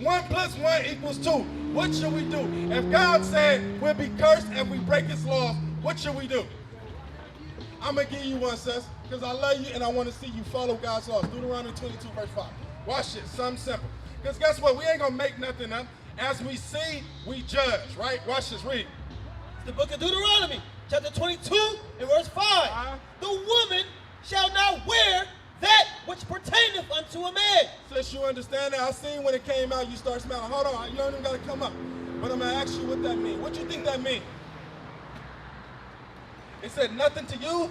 1 plus 1 equals 2. What should we do? If God said we'll be cursed if we break his laws, what should we do? I'm going to give you one, sis, because I love you and I want to see you follow God's laws. Deuteronomy 22, verse 5. Watch this, something simple. Because guess what? We ain't going to make nothing up. As we see, we judge, right? Watch this, read. It's the book of Deuteronomy, chapter 22 and verse 5. The woman shall not wear that which pertaineth unto a man. Since you understand that, I seen when it came out, you start smelling. Hold on, you don't even got to come up. But I'm going to ask you what that means. What do you think that means? It said nothing to you?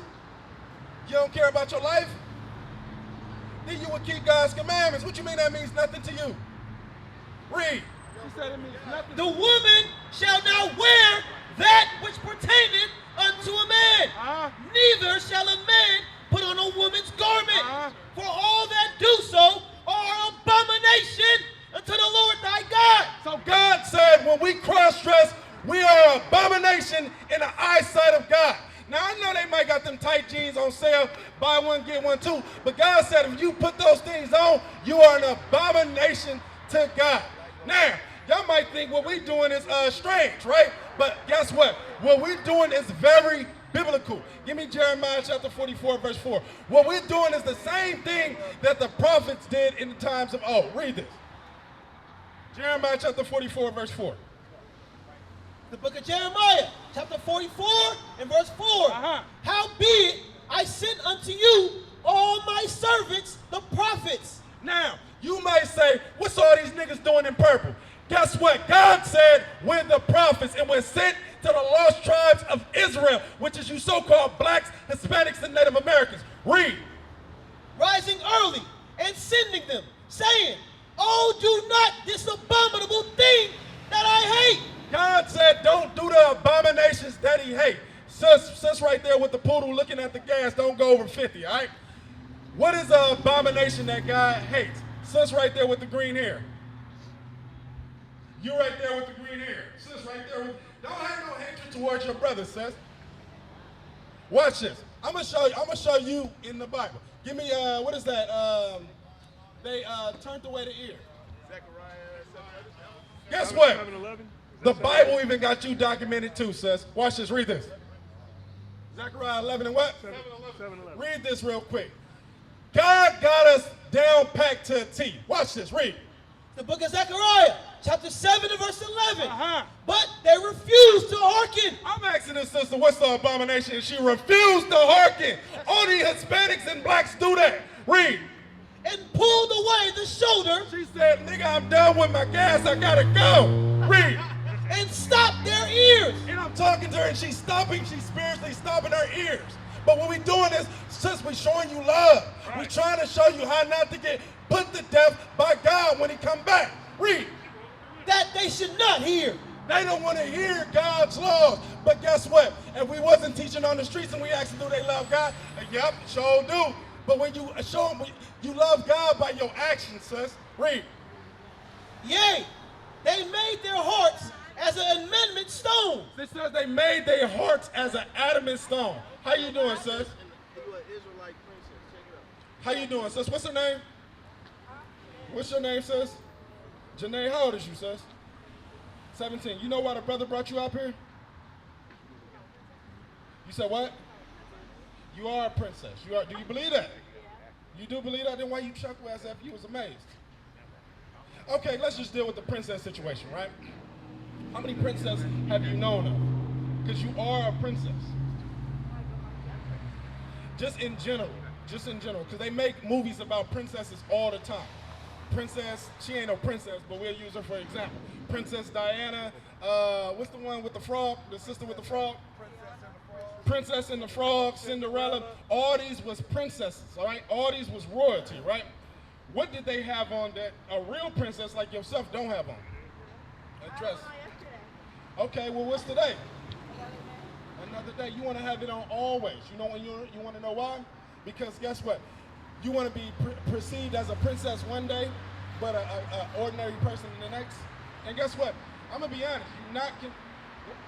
You don't care about your life? Then you would keep God's commandments. What you mean that means nothing to you? Read. She said it means nothing. The woman shall not wear that which pertaineth unto a man. Neither shall a man put on a woman's garment. For all that do so are abomination unto the Lord thy God. So God said when we cross-dress, we are an abomination in the eyesight of God. Now, I know they might got them tight jeans on sale, buy one, get one too, but God said if you put those things on, you are an abomination to God. Now, y'all might think what we're doing is strange, right? But guess what? What we're doing is very biblical. Give me Jeremiah chapter 44, verse 4. What we're doing is the same thing that the prophets did in the times of old. Read this. Jeremiah chapter 44, verse 4. The book of Jeremiah, chapter 44 and verse 4. Howbeit I sent unto you all my servants, the prophets. Now, you might say, what's all these niggas doing in purple? Guess what? God said we're the prophets and we're sent to the lost tribes of Israel, which is you so-called blacks, Hispanics, and Native Americans. Read. Rising early and sending them, saying, oh, do not this abominable thing that I hate. God said don't do the abominations that he hates. Sis right there with the poodle looking at the gas, don't go over 50, all right? What is an abomination that God hates? Sis right there with the green hair. You right there with the green hair. Sis right there with, don't have no hatred towards your brother, sis. Watch this. I'm gonna show you in the Bible. Give me what is that? They turned away the ear. Guess what? The Bible even got you documented too, sis. Watch this, read this. Zechariah 11 and what? 7:11. Read this real quick. God got us down packed to a T. Watch this, read. The book of Zechariah, chapter 7 and verse 11. But they refused to hearken. I'm asking this sister, what's the abomination? And she refused to hearken. Only Hispanics and blacks do that. Read. And pulled away the shoulder. She said, nigga, I'm done with my gas, I gotta go. Read. And stopped their ears. And I'm talking to her and she's stopping, she's spiritually stopping her ears. But what we doing is, sis, we showing you love. Right. We trying to show you how not to get put to death by God when he come back. Read. That they should not hear. They don't want to hear God's laws. But guess what? If we wasn't teaching on the streets and we asked them, do they love God? Yep, sure do. But when you show them you love God by your actions, sis. Read. Yea, they made their hearts as an amendment stone. This says they made their hearts as an adamant stone. How you doing, sis? How you doing, sis? What's her name? What's your name, sis? Janae, how old is you, sis? 17. You know why the brother brought you up here? You said what? You are a princess. You are. Do you believe that? You do believe that? Then why you chuckle as if you was amazed? Okay, let's just deal with the princess situation, right? How many princesses have you known of? Because you are a princess. Just in general, because they make movies about princesses all the time. Princess, she ain't no princess, but we'll use her for example. Princess Diana, what's the one with the frog, the sister with the frog? Princess and the Frog, Cinderella, all these was princesses, all right? All these was royalty, right? What did they have on that a real princess like yourself don't have on? A dress. Okay, well, what's today? Another day. You want to have it on always. You know when you want to know why? Because guess what? You want to be perceived as a princess one day, but an ordinary person the next. And guess what? I'm going to be honest.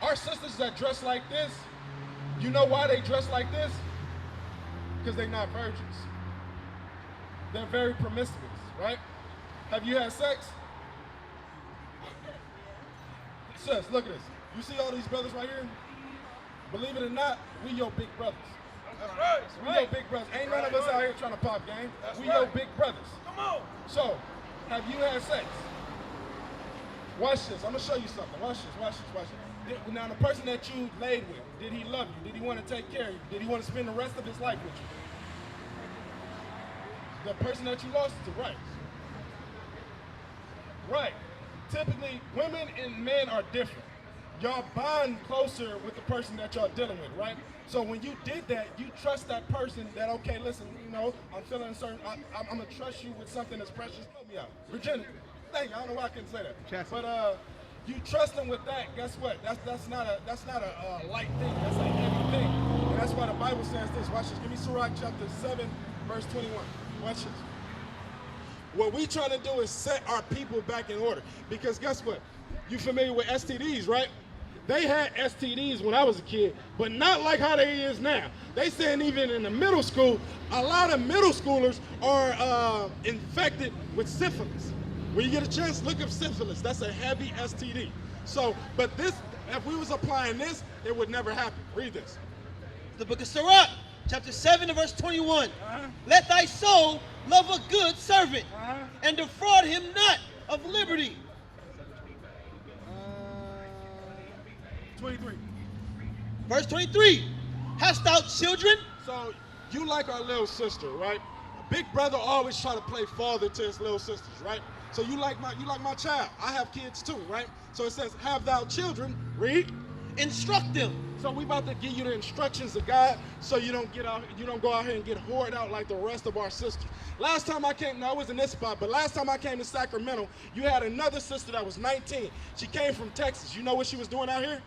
Our sisters that dress like this, you know why they dress like this? Because they're not virgins. They're very promiscuous, right? Have you had sex? Sis, look at this. You see all these brothers right here? Believe it or not, we your big brothers. That's right. We your big brothers. Ain't none of us out here trying to pop game. We your big brothers. Come on. So, have you had sex? Watch this. I'm going to show you something. Watch this, watch this, watch this. Now, the person that you laid with, did he love you? Did he want to take care of you? Did he want to spend the rest of his life with you? The person that you lost to, right? Right. Typically, women and men are different. Y'all bond closer with the person that y'all dealing with, right? So when you did that, you trust that person that, okay, listen, you know, I'm feeling certain, I'm going to trust you with something that's precious. Help me out. Virginia, thank you. I don't know why I couldn't say that. But you trust them with that, guess what? That's not a light thing. That's a heavy thing. And that's why the Bible says this. Watch this. Give me Sirach chapter 7, verse 21. Watch this. What we trying to do is set our people back in order. Because guess what? You familiar with STDs, right? They had STDs when I was a kid, but not like how they is now. They saying even in the middle school, a lot of middle schoolers are infected with syphilis. When you get a chance, look up syphilis. That's a heavy STD. So, but this, if we was applying this, it would never happen. Read this. The book of Sirach, chapter 7 and verse 21. Let thy soul love a good servant, and defraud him not of liberty. 23. Verse 23. Hast thou children? So you like our little sister, right? A big brother always try to play father to his little sisters, right? So you like my child. I have kids too, right? So it says, have thou children, read. Instruct them. So we about to give you the instructions of God so you don't go out here and get whored out like the rest of our sisters. Last time I came, no, I was in this spot, but last time I came to Sacramento, you had another sister that was 19. She came from Texas. You know what she was doing out here?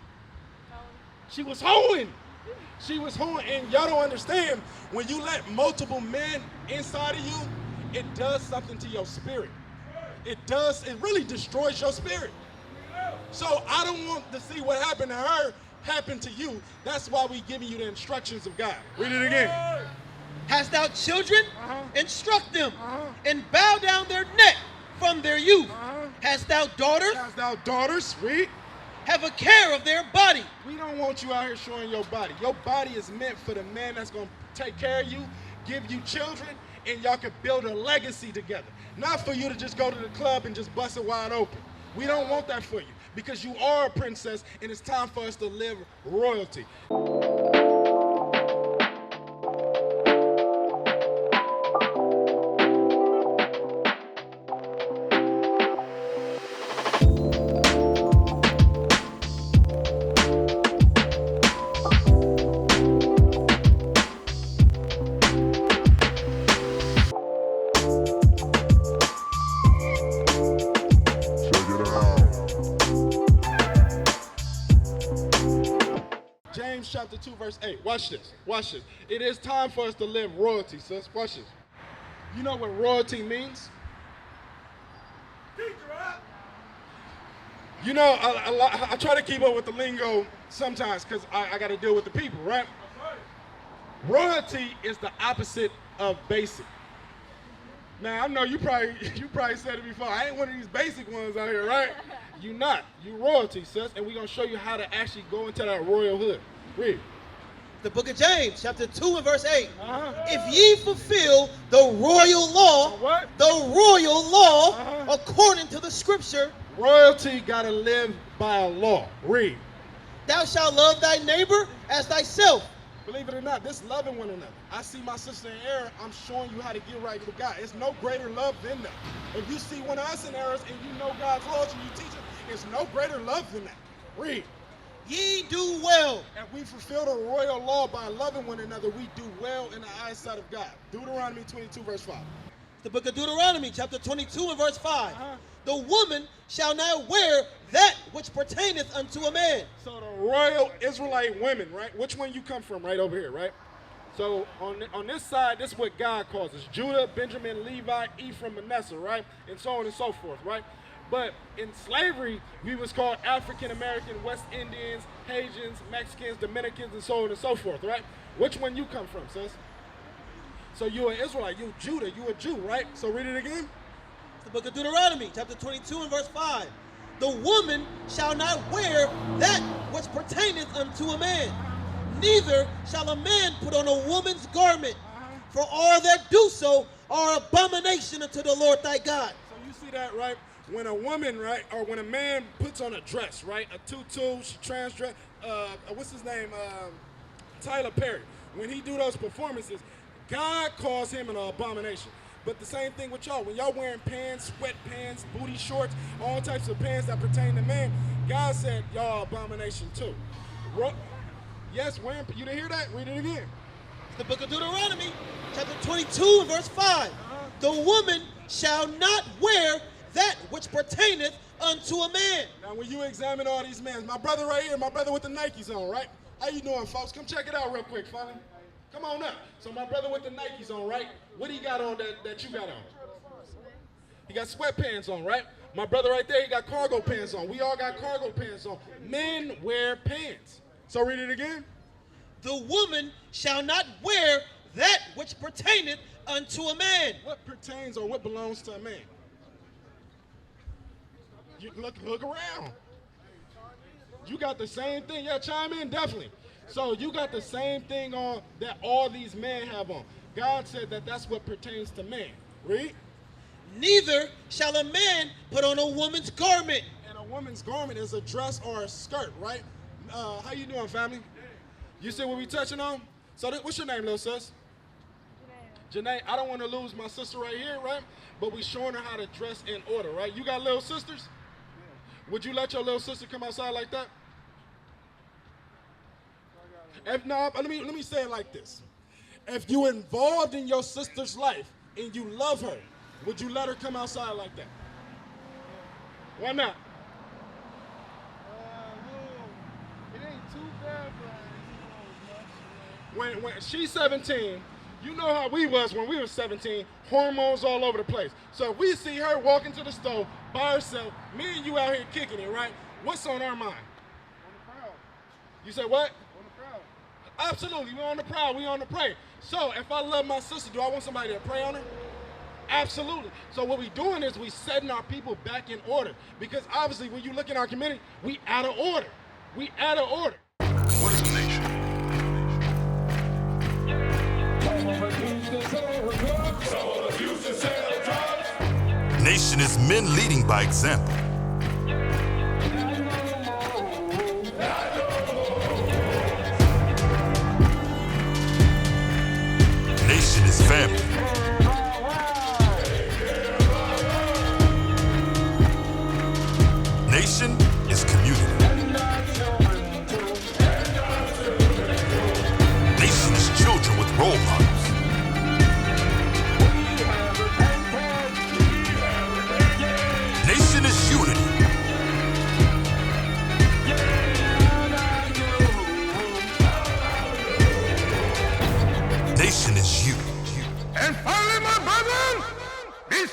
She was hoeing. She was hoeing, and y'all don't understand, when you let multiple men inside of you, it does something to your spirit. It really destroys your spirit. So I don't want to see what happened to her happen to you. That's why we giving you the instructions of God. Read it again. Hast thou children? Instruct them, and bow down their neck from their youth. Hast thou daughters? Hast thou daughters? Read. Have a care of their body. We don't want you out here showing your body. Your body is meant for the man that's going to take care of you, give you children, and y'all can build a legacy together. Not for you to just go to the club and just bust it wide open. We don't want that for you, because you are a princess, and it's time for us to live royalty. Chapter 2, verse 8. Watch this. Watch this. It is time for us to live royalty, sis. Watch this. You know what royalty means? You know, I try to keep up with the lingo sometimes because I got to deal with the people, right? Royalty is the opposite of basic. Now, I know you probably said it before. I ain't one of these basic ones out here, right? You not. You royalty, sis. And we're going to show you how to actually go into that royal hood. Read. The book of James, chapter 2 and verse 8. If ye fulfill the royal law, according to the scripture, royalty got to live by a law. Read. Thou shalt love thy neighbor as thyself. Believe it or not, this loving one another. I see my sister in error, I'm showing you how to get right with God. It's no greater love than that. If you see one of us in errors and you know God's laws and you teach it, it's no greater love than that. Read. Ye do well. And we fulfill the royal law by loving one another. We do well in the eyesight of God. Deuteronomy 22, verse 5. The book of Deuteronomy, chapter 22 and verse 5. The woman shall not wear that which pertaineth unto a man. So the royal Israelite women, right? Which one you come from? Right over here, right? So on this side, this is what God calls us. Judah, Benjamin, Levi, Ephraim, Manasseh, right? And so on and so forth, right? But in slavery, we was called African American, West Indians, Haitians, Mexicans, Dominicans, and so on and so forth, right? Which one you come from, sis? So you're an Israelite, you're Judah, you're a Jew, right? So read it again. The book of Deuteronomy, chapter 22 and verse 5. The woman shall not wear that which pertaineth unto a man, neither shall a man put on a woman's garment, for all that do so are abomination unto the Lord thy God. So you see that, right? When a woman, right, or when a man puts on a dress, right, a tutu, she transdress, what's his name, Tyler Perry. When he do those performances, God calls him an abomination. But the same thing with y'all. When y'all wearing pants, sweatpants, booty shorts, all types of pants that pertain to men, God said y'all abomination too. Yes, wearing, you didn't hear that? Read it again. It's the book of Deuteronomy, chapter 22 and verse 5. The woman shall not wear that which pertaineth unto a man. Now when you examine all these men, my brother right here, my brother with the Nikes on, right? How you doing, folks? Come check it out real quick, fella. Come on up. So my brother with the Nikes on, right? What he got on that you got on? He got sweatpants on, right? My brother right there, he got cargo pants on. We all got cargo pants on. Men wear pants. So read it again. The woman shall not wear that which pertaineth unto a man. What pertains or what belongs to a man? You look around. You got the same thing. Yeah, chime in, definitely. So you got the same thing on that all these men have on. God said that that's what pertains to man. Read. Neither shall a man put on a woman's garment. And a woman's garment is a dress or a skirt, right? How you doing, family? You see what we touching on? So what's your name, little sis? Janae. I don't want to lose my sister right here, right? But we showing her how to dress in order, right? You got little sisters? Would you let your little sister come outside like that? If not, let me say it like this. If you involved in your sister's life and you love her, would you let her come outside like that? Why not? It ain't too bad, but When she's 17, you know how we was when we were 17, hormones all over the place. So if we see her walking to the store by herself, me and you out here kicking it, right? What's on our mind? on the prowl. You say what? On the prowl. Absolutely, we're on the prowl, we on the pray. So if I love my sister, do I want somebody to pray on her? Absolutely. So what we doing is we setting our people back in order. Because obviously when you look in our community, we out of order. We out of order. What is a nation? Nation is men leading by example. Nation is family. Nation is community. Nation is children with role models. Nation is unity. Nation is you. And finally, my brethren, be